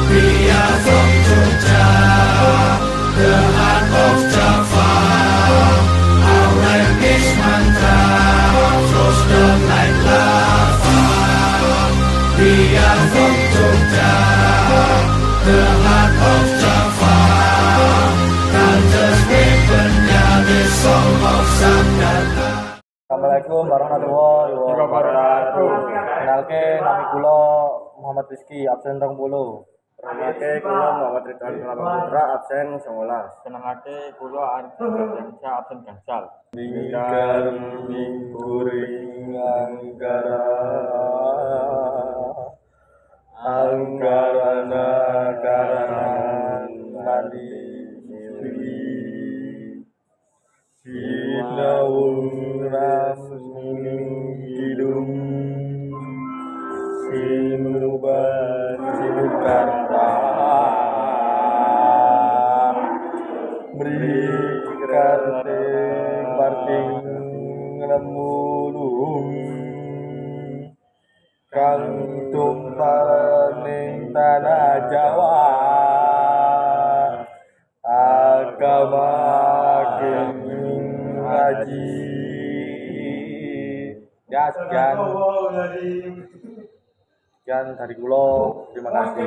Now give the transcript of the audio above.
We are from Jogja, the heart of Java. Our English mantra flows down like lava. We are from Jogja, the heart of Java. Culture's weaponnya, the song of Sanggata. Assalamualaikum warahmatullahi wabarakatuh. Kenalke nami kula Muhammad Rizky, absen 20. Kenalke kula Muhammad Ridwan Putra, absen 19. Senengake kula Arifin Gansal, absen Gansal. Ninggal mingguring anggarana karangan mandi sinawung rasmining kidung sinuban sinukarta mrikate parting remulung kang tumparing tanah Jawa agama kenging ngaji ya sekian dari kula, terima kasih.